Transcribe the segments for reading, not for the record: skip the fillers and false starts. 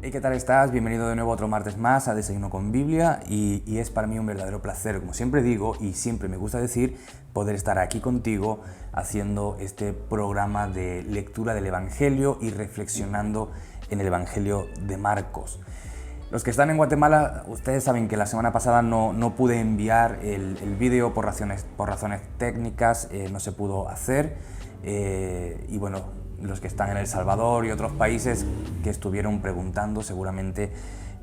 Hey, ¿qué tal estás? Bienvenido de nuevo otro martes más a Desayuno con Biblia y es para mí un verdadero placer, como siempre digo y siempre me gusta decir, poder estar aquí contigo haciendo este programa de lectura del Evangelio y reflexionando en el Evangelio de Marcos. Los que están en Guatemala, ustedes saben que la semana pasada no pude enviar el vídeo por razones técnicas, no se pudo hacer y bueno, los que están en El Salvador y otros países que estuvieron preguntando seguramente,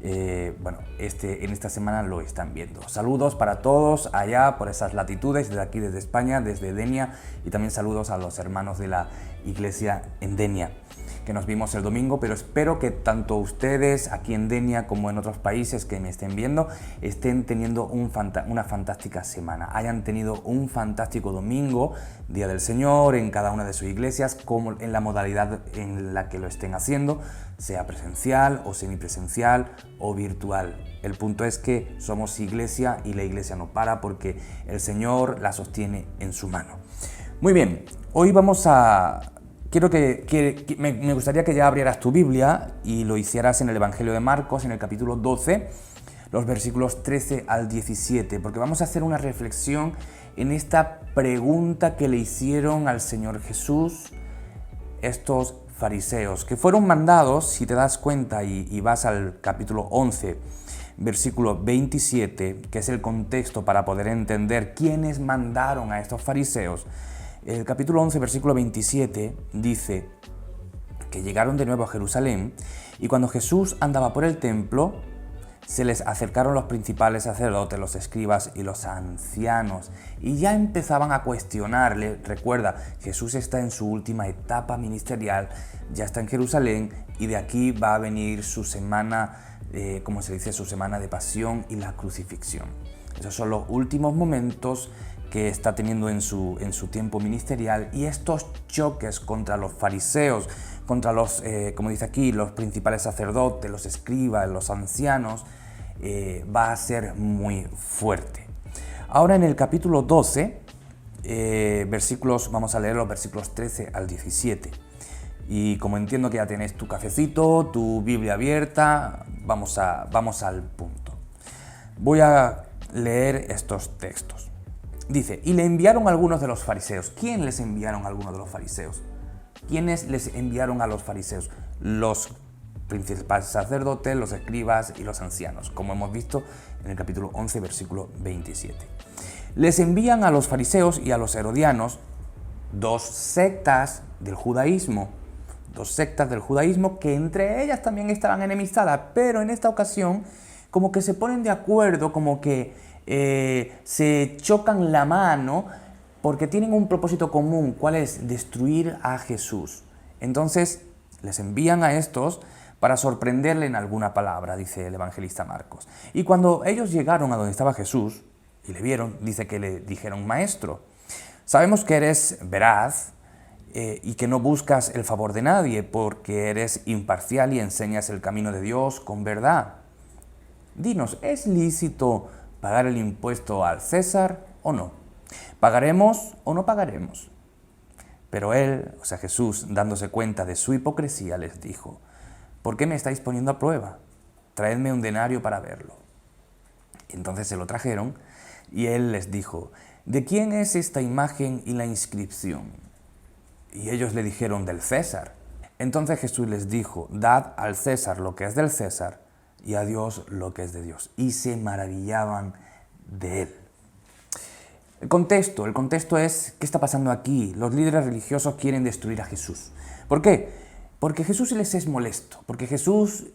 en esta semana lo están viendo. Saludos para todos allá por esas latitudes, desde aquí, desde España, desde Denia, y también saludos a los hermanos de la iglesia en Denia, que nos vimos el domingo, pero espero que tanto ustedes aquí en Denia como en otros países que me estén viendo estén teniendo una fantástica semana, hayan tenido un fantástico domingo, Día del Señor, en cada una de sus iglesias, como en la modalidad en la que lo estén haciendo, sea presencial o semipresencial o virtual. El punto es que somos iglesia y la iglesia no para porque el Señor la sostiene en su mano. Muy bien, hoy me gustaría que ya abrieras tu Biblia y lo hicieras en el Evangelio de Marcos, en el capítulo 12, los versículos 13 al 17, porque vamos a hacer una reflexión en esta pregunta que le hicieron al Señor Jesús estos fariseos, que fueron mandados, si te das cuenta y vas al capítulo 11, versículo 27, que es el contexto para poder entender quiénes mandaron a estos fariseos. El capítulo 11, versículo 27 dice que llegaron de nuevo a Jerusalén y cuando Jesús andaba por el templo, se les acercaron los principales sacerdotes, los escribas y los ancianos y ya empezaban a cuestionarle. Recuerda, Jesús está en su última etapa ministerial, ya está en Jerusalén y de aquí va a venir su semana, su semana de pasión y la crucifixión. Esos son los últimos momentos que está teniendo en su tiempo ministerial, y estos choques contra los fariseos, contra los, como dice aquí, los principales sacerdotes, los escribas, los ancianos, va a ser muy fuerte. Ahora en el capítulo 12, vamos a leer los versículos 13 al 17. Y como entiendo que ya tienes tu cafecito, tu Biblia abierta, vamos al punto. Voy a leer estos textos. Dice, y le enviaron algunos de los fariseos. ¿Quién les enviaron a algunos de los fariseos? ¿Quiénes les enviaron a los fariseos? Los principales sacerdotes, los escribas y los ancianos, como hemos visto en el capítulo 11, versículo 27. Les envían a los fariseos y a los herodianos dos sectas del judaísmo que entre ellas también estaban enemistadas, pero en esta ocasión como que se ponen de acuerdo, como que se chocan la mano porque tienen un propósito común. ¿Cuál es? Destruir a Jesús. Entonces les envían a estos para sorprenderle en alguna palabra, dice el evangelista Marcos. Y cuando ellos llegaron a donde estaba Jesús y le vieron, dice que le dijeron: Maestro, sabemos que eres veraz y que no buscas el favor de nadie, porque eres imparcial y enseñas el camino de Dios con verdad. Dinos, ¿es lícito pagar el impuesto al César o no? ¿Pagaremos o no pagaremos? Pero él, o sea Jesús, dándose cuenta de su hipocresía, les dijo: ¿por qué me estáis poniendo a prueba? Traedme un denario para verlo. Entonces se lo trajeron y él les dijo: ¿de quién es esta imagen y la inscripción? Y ellos le dijeron: del César. Entonces Jesús les dijo: dad al César lo que es del César y a Dios lo que es de Dios. Y se maravillaban de él. El contexto es, ¿qué está pasando aquí? Los líderes religiosos quieren destruir a Jesús. ¿Por qué? Porque Jesús les es molesto, porque Jesús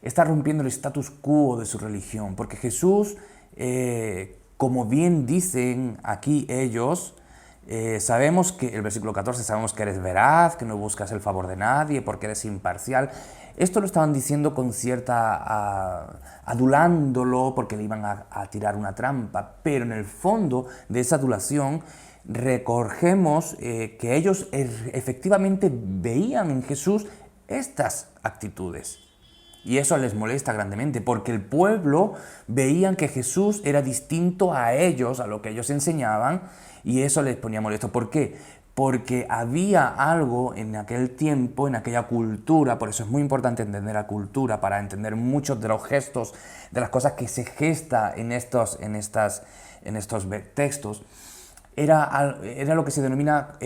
está rompiendo el status quo de su religión, porque Jesús, como bien dicen aquí ellos, sabemos que, el versículo 14, sabemos que eres veraz, que no buscas el favor de nadie, porque eres imparcial. Esto lo estaban diciendo con adulándolo porque le iban a tirar una trampa, pero en el fondo de esa adulación recogemos que ellos efectivamente veían en Jesús estas actitudes. Y eso les molesta grandemente, porque el pueblo veían que Jesús era distinto a ellos, a lo que ellos enseñaban, y eso les ponía molesto. ¿Por qué? porque había algo en aquel tiempo, en aquella cultura, por eso es muy importante entender la cultura, para entender muchos de los gestos, de las cosas que se gesta en estos textos, era lo que se denomina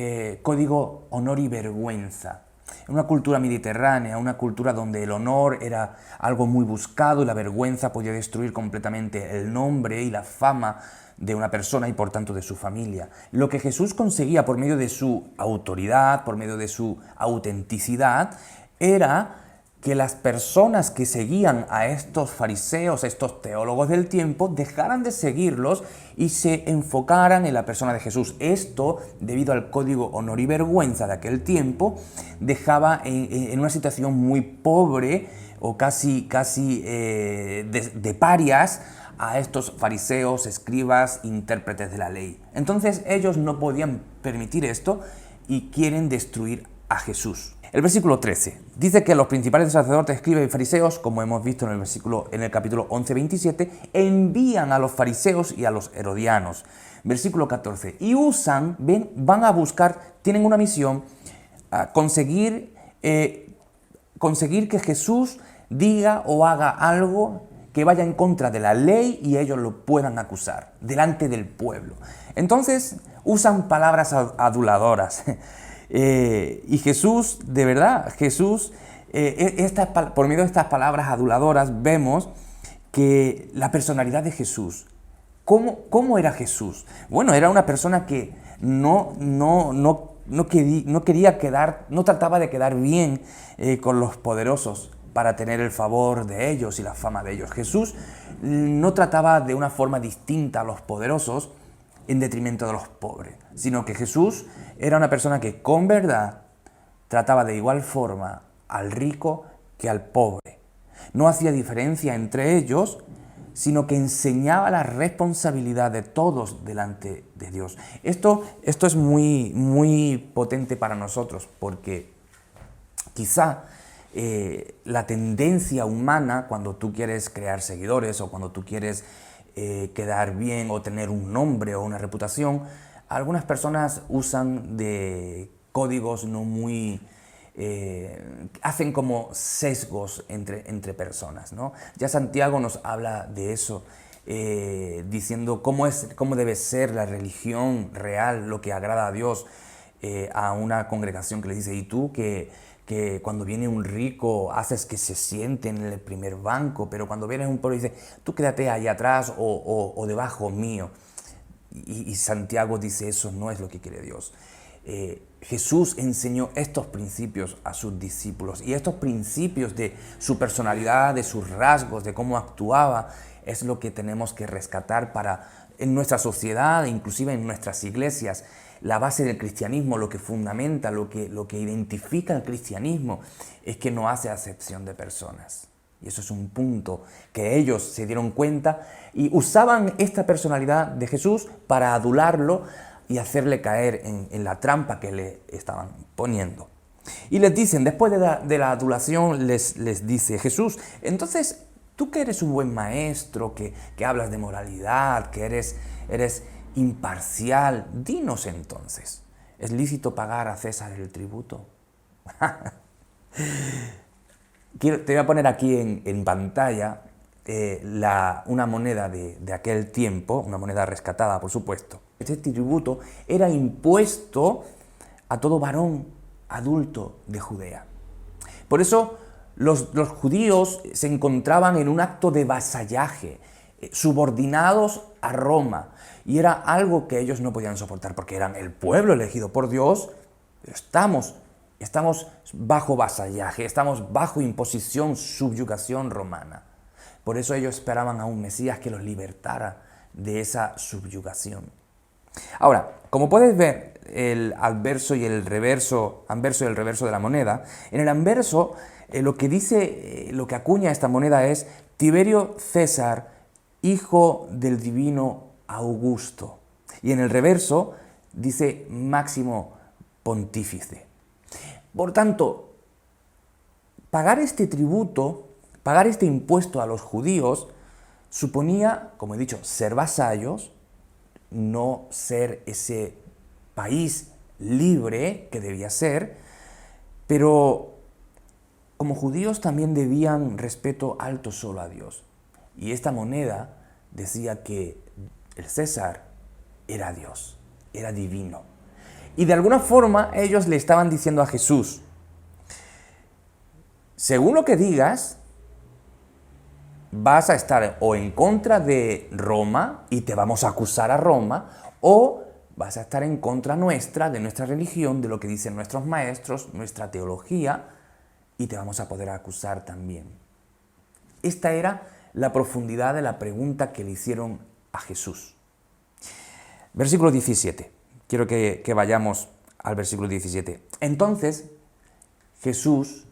código honor y vergüenza. Una cultura mediterránea, una cultura donde el honor era algo muy buscado y la vergüenza podía destruir completamente el nombre y la fama de una persona y por tanto de su familia. Lo que Jesús conseguía por medio de su autoridad, por medio de su autenticidad, era que las personas que seguían a estos fariseos, a estos teólogos del tiempo, dejaran de seguirlos y se enfocaran en la persona de Jesús. Esto, debido al código honor y vergüenza de aquel tiempo, dejaba en una situación muy pobre o casi de parias a estos fariseos, escribas, intérpretes de la ley. Entonces ellos no podían permitir esto y quieren destruir a Jesús. El versículo 13 dice que los principales sacerdotes, escribas y fariseos, como hemos visto en el capítulo 11-27, envían a los fariseos y a los herodianos. Versículo 14, y van a buscar, tienen una misión, conseguir que Jesús diga o haga algo que vaya en contra de la ley y ellos lo puedan acusar delante del pueblo. Entonces usan palabras aduladoras. Y Jesús, de verdad, por medio de estas palabras aduladoras vemos que la personalidad de Jesús, ¿cómo era Jesús? Bueno, era una persona que no trataba de quedar bien con los poderosos para tener el favor de ellos y la fama de ellos. Jesús no trataba de una forma distinta a los poderosos en detrimento de los pobres, sino que Jesús era una persona que con verdad trataba de igual forma al rico que al pobre. No hacía diferencia entre ellos, sino que enseñaba la responsabilidad de todos delante de Dios. Esto es muy, muy potente para nosotros, porque quizá la tendencia humana, cuando tú quieres crear seguidores o cuando tú quieres quedar bien o tener un nombre o una reputación, algunas personas usan de códigos no muy... hacen como sesgos entre personas, ¿no? Ya Santiago nos habla de eso, diciendo cómo debe ser la religión real, lo que agrada a Dios, a una congregación que le dice, ¿y tú que cuando viene un rico haces que se siente en el primer banco, pero cuando viene un pobre dice, tú quédate ahí atrás o debajo mío? Y Santiago dice, eso no es lo que quiere Dios. Jesús enseñó estos principios a sus discípulos, y estos principios de su personalidad, de sus rasgos, de cómo actuaba, es lo que tenemos que rescatar en nuestra sociedad, inclusive en nuestras iglesias. La base del cristianismo, lo que fundamenta, lo que identifica el cristianismo, es que no hace acepción de personas. Y eso es un punto que ellos se dieron cuenta y usaban esta personalidad de Jesús para adularlo y hacerle caer en la trampa que le estaban poniendo. Y les dicen, después de la adulación, les dice Jesús, entonces, tú que eres un buen maestro, que hablas de moralidad, que eres imparcial, dinos entonces, ¿es lícito pagar a César el tributo? Te voy a poner aquí en pantalla una moneda de aquel tiempo, una moneda rescatada, por supuesto. Este tributo era impuesto a todo varón adulto de Judea. Por eso los judíos se encontraban en un acto de vasallaje, subordinados a Roma, y era algo que ellos no podían soportar porque eran el pueblo elegido por Dios. Estamos bajo vasallaje, estamos bajo imposición, subyugación romana. Por eso ellos esperaban a un Mesías que los libertara de esa subyugación. Ahora, como puedes ver el anverso y el reverso de la moneda, en el anverso lo que acuña esta moneda es Tiberio César, hijo del divino Augusto. Y en el reverso dice Máximo Pontífice. Por tanto, pagar este tributo, pagar este impuesto a los judíos, suponía, como he dicho, ser vasallos, no ser ese país libre que debía ser, pero como judíos también debían respeto alto solo a Dios. Y esta moneda decía que el César era Dios, era divino. Y de alguna forma ellos le estaban diciendo a Jesús, según lo que digas, vas a estar o en contra de Roma y te vamos a acusar a Roma, o vas a estar en contra nuestra, de nuestra religión, de lo que dicen nuestros maestros, nuestra teología, y te vamos a poder acusar también. Esta era la profundidad de la pregunta que le hicieron a Jesús. Versículo 17. Quiero que vayamos al versículo 17. Entonces, Jesús...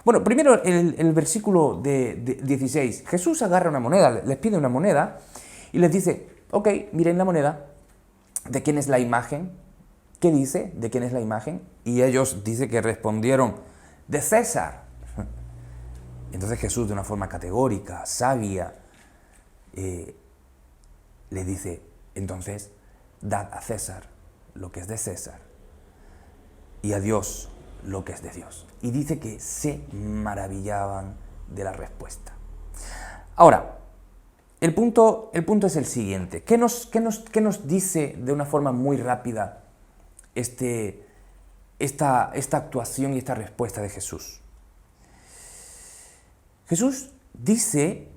Bueno, primero el versículo de 16. Jesús agarra una moneda, les pide una moneda y les dice, ok, miren la moneda, ¿de quién es la imagen? ¿Qué dice? ¿De quién es la imagen? Y ellos dice que respondieron, de César. Entonces Jesús, de una forma categórica, sabia, le dice, entonces, dad a César lo que es de César y a Dios lo que es de Dios. Y dice que se maravillaban de la respuesta. Ahora, el punto es el siguiente. ¿Qué nos dice de una forma muy rápida esta actuación y esta respuesta de Jesús? Jesús dice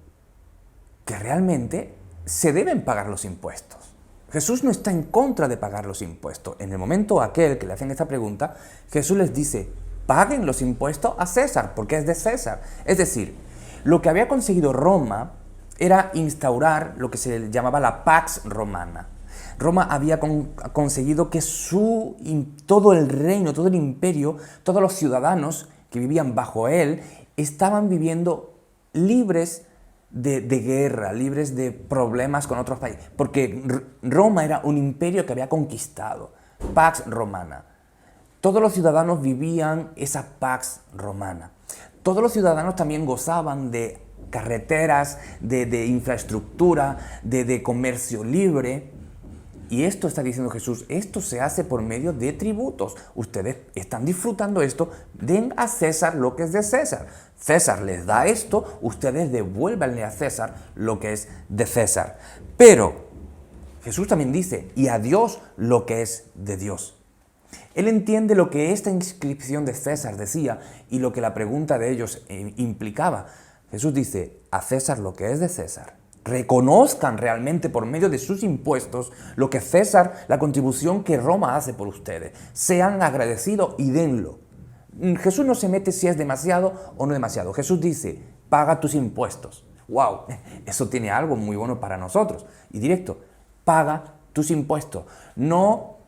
que realmente se deben pagar los impuestos. Jesús no está en contra de pagar los impuestos. En el momento aquel que le hacen esta pregunta, Jesús les dice, paguen los impuestos a César, porque es de César. Es decir, lo que había conseguido Roma era instaurar lo que se llamaba la Pax Romana. Roma había conseguido que todo el reino, todo el imperio, todos los ciudadanos que vivían bajo él, estaban viviendo libres de guerra, libres de problemas con otros países, porque Roma era un imperio que había conquistado, Pax Romana. Todos los ciudadanos vivían esa Pax Romana. Todos los ciudadanos también gozaban de carreteras, de infraestructura, de comercio libre. Y esto está diciendo Jesús, esto se hace por medio de tributos. Ustedes están disfrutando esto, den a César lo que es de César. César les da esto, ustedes devuélvanle a César lo que es de César. Pero Jesús también dice, y a Dios lo que es de Dios. Él entiende lo que esta inscripción de César decía y lo que la pregunta de ellos implicaba. Jesús dice, a César lo que es de César. Reconozcan realmente por medio de sus impuestos lo que César, la contribución que Roma hace por ustedes. Sean agradecidos y denlo. Jesús no se mete si es demasiado o no demasiado. Jesús dice, paga tus impuestos. ¡Wow! Eso tiene algo muy bueno para nosotros. Y directo, paga tus impuestos. No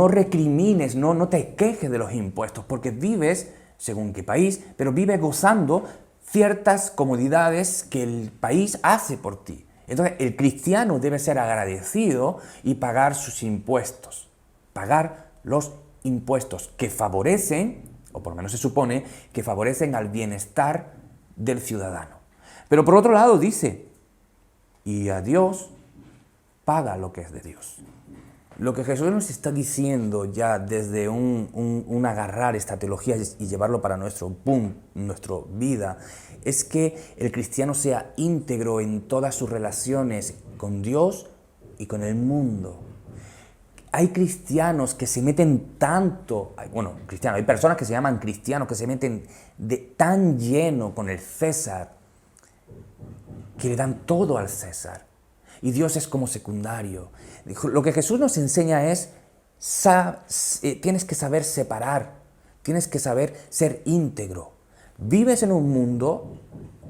recrimines, no te quejes de los impuestos, porque vives, según qué país, pero vives gozando ciertas comodidades que el país hace por ti. Entonces, el cristiano debe ser agradecido y pagar sus impuestos. Pagar los impuestos que favorecen, o por lo menos se supone, que favorecen al bienestar del ciudadano. Pero por otro lado dice, y a Dios paga lo que es de Dios. Lo que Jesús nos está diciendo ya desde un agarrar esta teología y llevarlo para nuestra vida, es que el cristiano sea íntegro en todas sus relaciones con Dios y con el mundo. Hay cristianos que se meten tanto, hay personas que se llaman cristianos, que se meten tan lleno con el César, que le dan todo al César. Y Dios es como secundario. Lo que Jesús nos enseña es, tienes que saber separar, tienes que saber ser íntegro. Vives en un mundo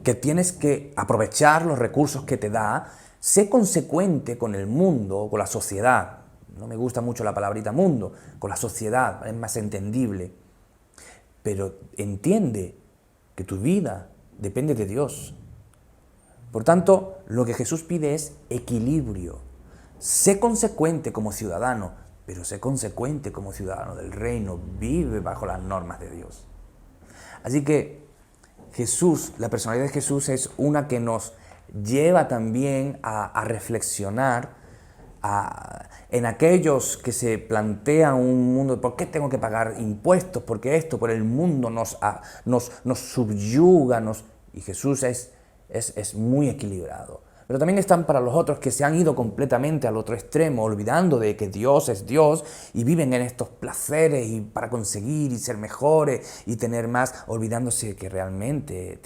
que tienes que aprovechar los recursos que te da, sé consecuente con el mundo, con la sociedad. No me gusta mucho la palabrita mundo, con la sociedad, es más entendible. Pero entiende que tu vida depende de Dios. Por tanto, lo que Jesús pide es equilibrio. Sé consecuente como ciudadano, pero sé consecuente como ciudadano del reino. Vive bajo las normas de Dios. Así que Jesús, la personalidad de Jesús es una que nos lleva también a reflexionar, en aquellos que se plantean un mundo de ¿por qué tengo que pagar impuestos? Porque esto, por el mundo nos subyuga, y Jesús es muy equilibrado. Pero también están para los otros que se han ido completamente al otro extremo, olvidando de que Dios es Dios y viven en estos placeres y para conseguir y ser mejores y tener más, olvidándose de que realmente